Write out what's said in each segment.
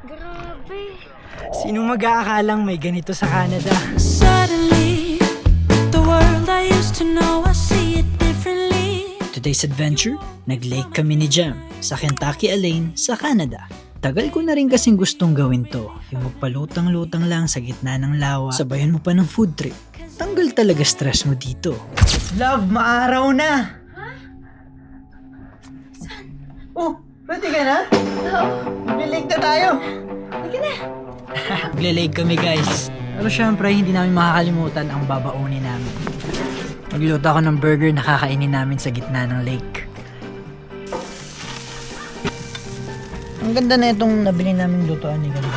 Grabe. Sino mag-aakalang may ganito sa Canada? Suddenly, the world I used to know, I see it differently. Today's adventure, nag-lake kami ni Jam sa Kentucky Alane sa Canada. Tagal ko na rin kasing gustong gawin to. Yung magpalutang-lutang lang sa gitna ng lawa, sabayan mo pa ng food trip. Tanggal talaga stress mo dito. Love, maaraw na! Saan? Oh, pwede ka na? Oo. Mag-lake na tayo! Sige na. Magle-lake kami guys. Pero syempre, hindi namin makakalimutan ang babaunin namin. Nagluto ako ng burger na kakainin namin sa gitna ng lake. Ang ganda na itong nabili namin lutoan ni Ganda.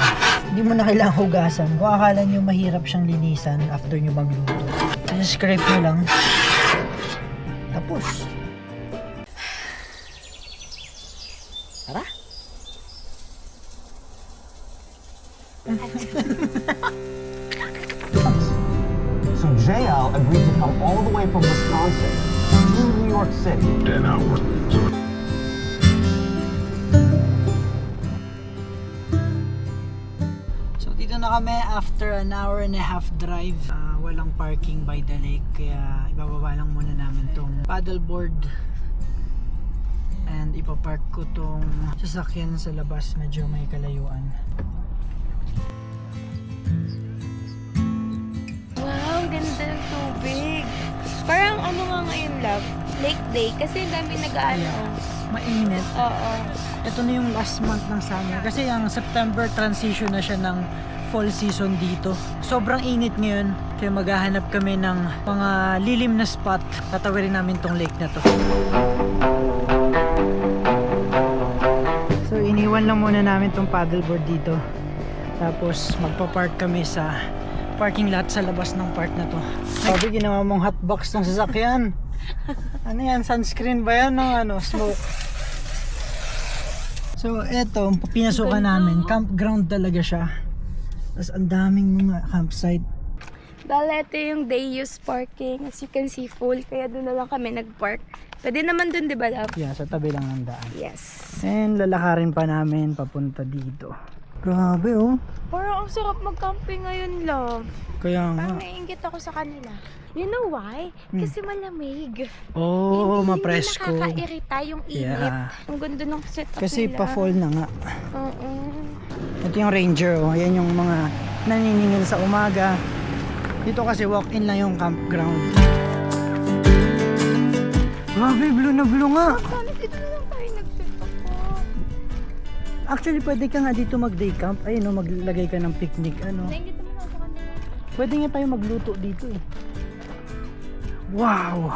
Hindi mo na kailangang hugasan. Kung akala nyo mahirap siyang linisan after nyo magluto. Scrape nyo lang. Tapos. Tara. So JL agreed to come all the way from Wisconsin to New York City. 10 hours. So dito na kami after an hour and a half drive. Walang parking by the lake kaya ibababa lang muna namin tong paddleboard. And ipapark ko tong sasakyan sa labas, medyo may kalayuan. Wow, ang ganda ng tubig. Parang ano nga ngayon, love? Lake day. Kasi ang dami nag-aano. Mainit. Oo. Ito na yung last month ng summer kasi ang September transition na siya ng fall season dito. Sobrang init ngayon kaya maghahanap kami ng mga lilim na spot. Tatawirin namin tong lake na to. So iniwan lang muna namin tong paddleboard dito. Tapos magpa-park kami sa parking lot sa labas ng park na to. Sabi ginawa mong hotbox ng sasakyan. Ano yan? Sunscreen ba yan? No? Ano? Smoke. So eto, pinasukan namin. Campground talaga siya. Tapos ang daming mga campsite. Dahil ito yung day use parking. As you can see, full. Kaya doon na lang kami nag-park. Pwede naman doon, di ba, love? Yeah, sa tabi lang ng daan. Yes. And lalakarin pa namin papunta dito. Grabe oh. Parang ang sarap mag-camping ngayon, love. Kaya nga. Parang naiingit ako sa kanila. You know why? Kasi malamig. Oh, Hindi mapresko. nakakairita yung init. Yeah. Ang ganda ng setup Kasi nila. pa-fall na nga. Oo. Ito yung ranger oh. Ayan yung mga naniningil sa umaga. Dito kasi walk-in lang yung campground. Grabe, blue na blue nga. Sana dito na lang tayo nag-setup po. Actually, pwede ka nga dito mag-day camp. Ayun oh, maglagay ka ng picnic. Ano. Naingit naman ako sa kanila. Pwede nga tayo magluto dito eh. Wow!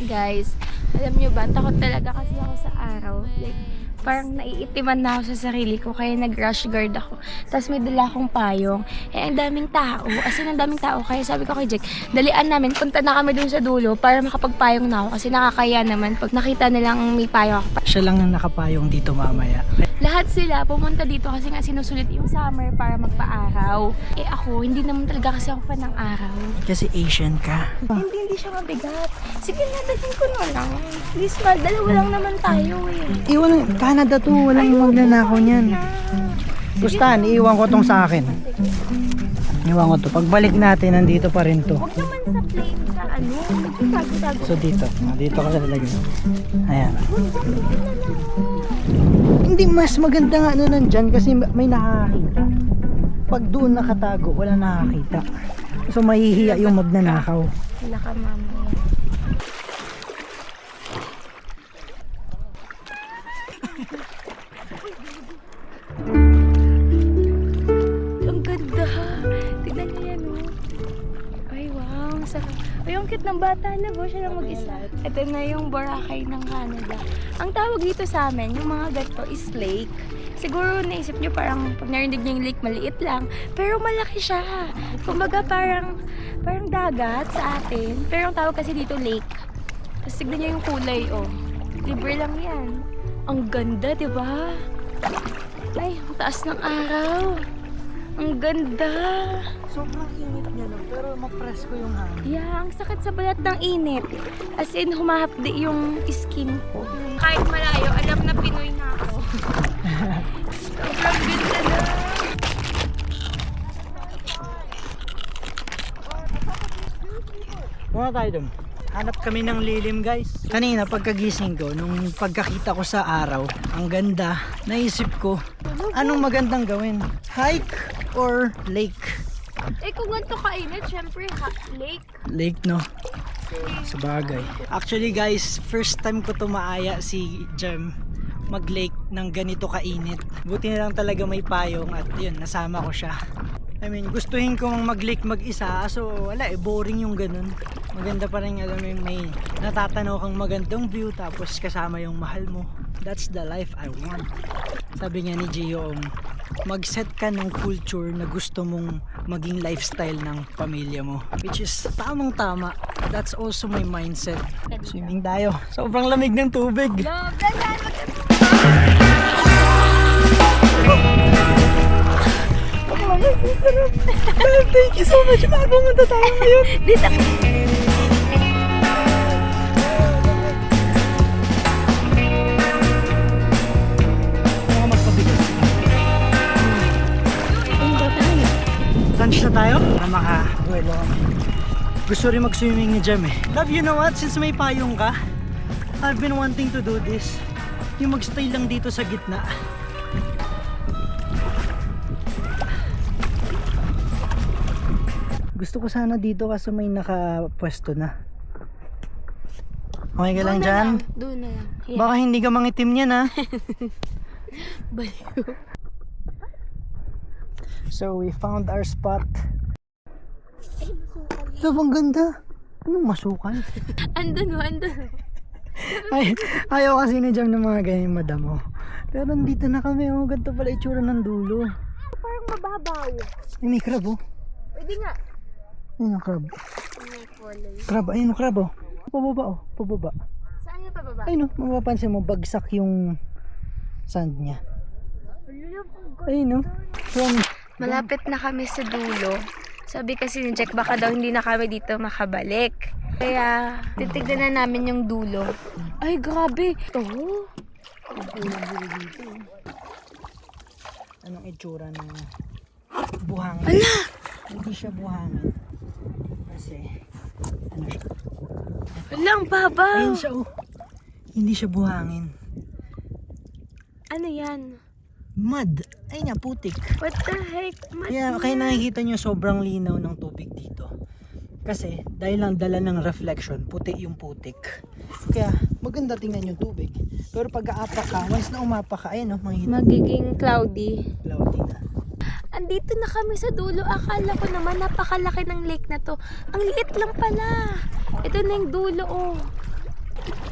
Guys, alam nyo ba, takot talaga kasi ako sa araw. Like, parang naiitiman na ako sa sarili ko, kaya nag-rush guard ako. Tapos may dala akong payong. Eh, ang daming tao. As in, ang daming tao. Kaya sabi ko kay Jack, dalian namin, punta na kami dun sa dulo para makapagpayong na ako. Kasi nakakaya naman pag nakita nilang may payong ako. Siya lang ang nakapayong dito mamaya. Lahat sila pumunta dito kasi nga sinusulit yung summer para magpa-araw. Eh ako, hindi naman talaga kasi ako fan ng araw. Kasi Asian ka. Hindi siya mabigat. Sige na, dalhin ko na lang. Please, dalawa lang naman tayo eh. Iwan, Canada to. Walang magnanakaw niyan. Gustan, iiwan ko tong sa akin. Iwan ko to. Pagbalik natin, nandito pa rin to. Huwag naman sa plain sa ano. Tago-tago. So dito. Dito ka lalagay. Ayan. Hindi mas maganda nga ano nandyan kasi may nakakita. Pag doon nakatago, wala nakakita. So mahihiya yung magnanakaw. Wala ka, mama. Ang ganda. Tignan niyo yan, oh. Ay, wow. Ang sarap. Ay, ang cute ng bata na po. Siya lang mag-isa. Ito na yung Boracay ng Canada. Ang tawag dito sa amin, yung mga ganito is lake. Siguro naisip nyo parang pag narinig nyo yung lake, maliit lang. Pero malaki siya. Kumbaga parang dagat sa atin. Pero ang tawag kasi dito lake. Tapos tignan nyo yung kulay, oh. Libre lang yan. Ang ganda, di ba? Ay, ang taas ng araw. Ang ganda. Sobrang init niya no, pero mapresko yung hangin. Yeah, ang sakit sa balat ng init. As in, humahapdi yung skin ko. Kahit malayo, alam na Pinoy na ako. Sobrang ganda na tayo dun. Hanap kami ng lilim guys. Kanina pagkagising ko, nung pagkakita ko sa araw, ang ganda, naisip ko, anong magandang gawin? Hike or lake? Eh kung ganito kainit, syempre lake. Lake no? Sa bagay. Actually guys, first time ko tumaaya si Jem mag-lake ng ganito kainit. Buti na lang talaga may payong at yun, nasama ko siya. I mean, gustuhin ko mag-lake mag-isa, so wala eh, boring yung ganun. Maganda pa rin, alam mo yung may natatanaw kang magandang view tapos kasama yung mahal mo. That's the life I want. Sabi nga ni Gio, mag-set ka ng culture na gusto mong maging lifestyle ng pamilya mo. Which is tamang tama. That's also my mindset. Swimming tayo. Sobrang lamig ng tubig. Love, ganyan, Thank you so much. Pumunta tayo ngayon. dito. Mga magpabigas. Lunch na tayo? Para makabuelo kami. Gusto rin mag-swimming ni Jem eh. Love, you know what? Since may payong ka, I've been wanting to do this. Yung magstay lang dito sa gitna. Gusto ko sana dito kasi may nakapwesto na. Okay ka lang dyan? Doon na lang. Yeah. Baka hindi ka mangitim niyan ha. Baliw. So we found our spot. Love, ang ganda. Anong masukal? Andun. Ay, ayaw kasi ni Jam ng mga ganyan madamo. Pero nandito na kami, oh. Ganito pala itsura ng dulo. Parang mababaw. Ay, may crab, oh. Pwede nga. Ayun ang crab. May follow. Crab, ayun ang crab, oh. Pababa, oh. Pababa. Saan yung pababa? Ayun, oh. Mapapansin mo, bagsak yung sand niya. Ayun, oh. From... Malapit na kami sa dulo. Sabi kasi ni Jack, baka daw hindi na kami dito makabalik. Kaya, titignan na namin yung dulo. Ay, grabe. Oh. Anong itsura ng buhangin? Ala! Hindi siya buhangin. Kasi, ano siya? Walang babaw. Ayun siya, oh. Hindi siya buhangin. Ano yan? Mud. Ayun nga, putik. What the heck? Kaya nakikita nyo sobrang linaw ng tubig dito. Kasi dahil lang dala ng reflection, puti yung putik. Kaya maganda tingnan yung tubig. Pero pag aapa ka, once na umapa ka, ayun, no, Magiging cloudy. cloudy na. Andito na kami sa dulo. Akala ko naman napakalaki ng lake na to. Ang liit lang pala. Ito na yung dulo, oh.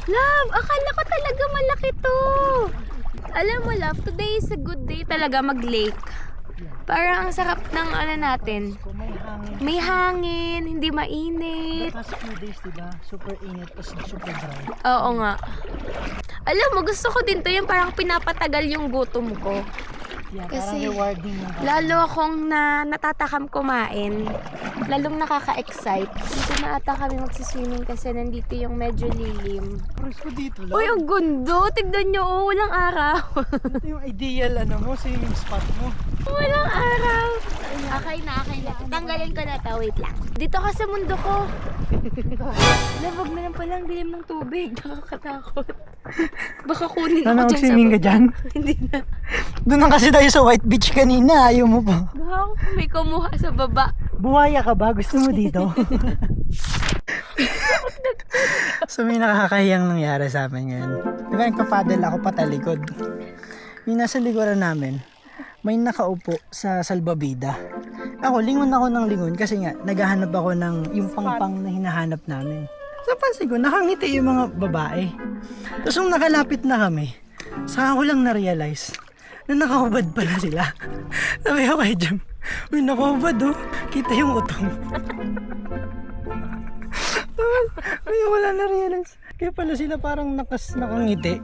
Love, akala ko talaga malaki to. Alam mo, love, today is a good day talaga mag-lake. Parang ang sarap ng ano natin. So may hangin. May hangin, hindi The mainit. past few days, diba? Super init, tapos super dry. Oo nga. Alam mo, gusto ko din to yung parang pinapatagal yung gutom ko. Yeah, Kasi, parang rewarding yung Lalo akong natatakam kumain. Lalong nakaka-excite. Dito na ata kami magsiswimming kasi nandito yung medyo lilim. Presko dito lang. Uy, ang gundo! Tignan nyo, oh, walang araw. Ito yung ideal ano mo, swimming spot mo. Walang araw. Okay na. Tanggalin ko na to. Wait lang. Dito ka sa mundo ko. Labag na lang palang dilim ng tubig. Nakakatakot. Baka kunin Ano, ako dyan sa swimming ka baba. dyan? Hindi na. Doon lang kasi tayo sa White Beach kanina, ayaw mo pa. Baka may kumuha sa baba. Buhaya ka ba? Gusto mo dito? So may nakakahiyang nangyari sa amin ngayon. Diba nagpapadal ako patalikod. Yung nasa likuran namin, may nakaupo sa salbabida. Ako, lingon ako ng lingon kasi nga, naghahanap ako ng yung pangpang na hinahanap namin. So pansin ko, nakangiti yung mga babae. Tapos nung nakalapit na kami, saka ko lang na-realize na nakahubad pala sila. Sabi ko kay Jam, uy, nakahubad oh. Kita yung utong. Ay, wala na-realize. Kaya pala sila parang nakangiti.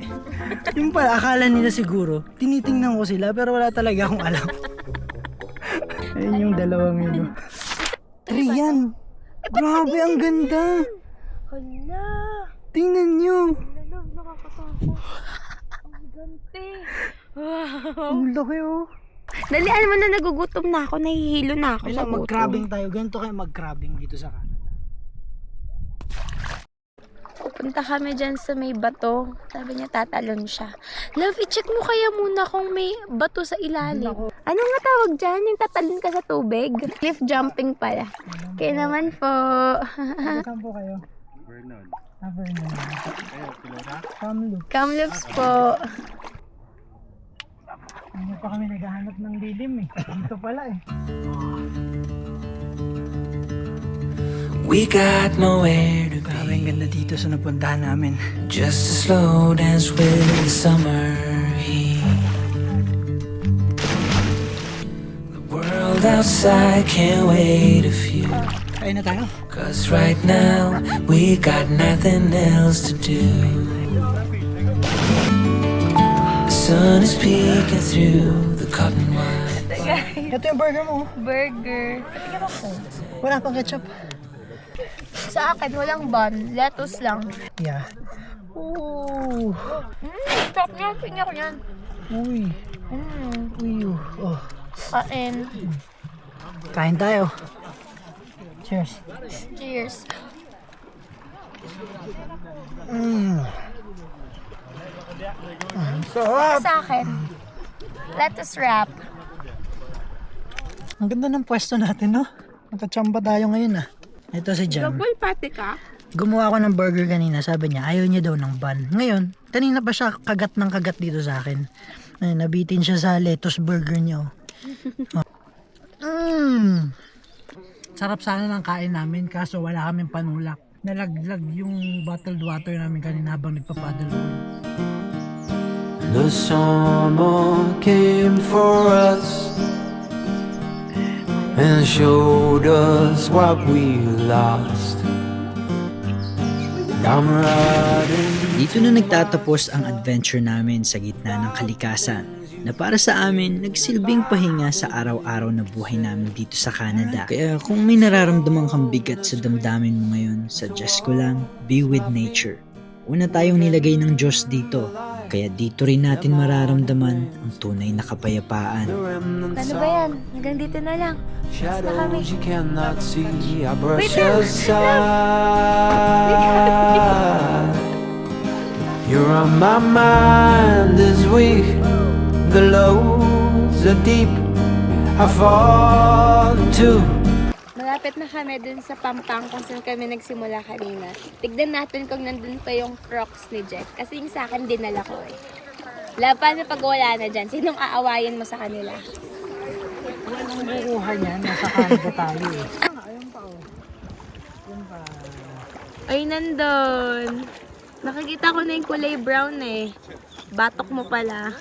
Yung pala, akala nila siguro, tinitingnan ko sila pero wala talaga akong alam. Ayun yung dalawang yun. Rian! Grabe, ang ganda! Hala. Tingnan nyo! Love, nakakatakot. Ang gante. Wow. Ang laki oh! Dalian mo na, nagugutom na ako. Nahihilo na ako sa Kailan gutom. mag-crabbing tayo. Ganito kayo mag-crabbing dito sa Canada. Punta kami dyan sa may bato. Sabi niya, tatalon siya. Love, i-check mo kaya muna kung may bato sa ilalim. Ano nga tawag dyan? Yung tatalon ka sa tubig? Cliff jumping pala. Kaya naman po. Saan po kayo? Vernon. Vernon. Kayo, Kilona? Kamlo. Kamloops po. Ano pa kami naghahanap ng lilim eh. Dito pala eh. We got nowhere to Grabe, be. ang ganda dito sa napuntahan namin. Just a slow dance with the summer heat. The world outside can't wait a few. Kain na tayo. Cause right now we got nothing else to do. The sun is peeking through the cottonwood. Ito yung burger mo. Burger. Wala pang ketchup. Sa akin, walang bun. Lettuce lang. Yeah. Ooh. Stop niya. Tingnan ko yan. Uy. Uy. Oh. Kain. Kain tayo. Cheers. Cheers. Sarap. Sa akin, lettuce wrap. Ang ganda ng pwesto natin, no? Nakachamba tayo ngayon, ah. Ito si Jam. Double patty ka? Gumawa ako ng burger kanina. Sabi niya, ayaw niya daw ng bun. Ngayon, kanina pa siya kagat ng kagat dito sa akin. Ayun, nabitin siya sa lettuce burger niya. Oh. Sarap sana ng kain namin kaso wala kaming panulak. Nalaglag yung bottled water namin kanina habang nagpapaddle pool. The summer came for us and showed us what we lost. I'm riding. Dito na nagtatapos ang adventure namin sa gitna ng kalikasan na para sa amin nagsilbing pahinga sa araw-araw na buhay namin dito sa Canada. Kaya kung may nararamdaman kang bigat sa damdamin mo ngayon, suggest ko lang, be with nature. Una tayong nilagay ng Diyos dito, kaya dito rin natin mararamdaman ang tunay na kapayapaan. Ano ba yan? Hanggang dito na lang. Shadows you cannot see. I brush Wait lang. aside. You're on my mind this week. The lows are deep. I fall into. Malapit na kami dun sa Pampang kung saan kami nagsimula kanina. Tignan natin kung nandun pa yung Crocs ni Jack. Kasi yung sa akin dinala ko eh. Laban na pag wala na dyan. Sinong aawayin mo sa kanila? Ang bukuha niya, nasa Canada tayo eh. Ay, nandun. Nakikita ko na yung kulay brown eh. Batok mo pala.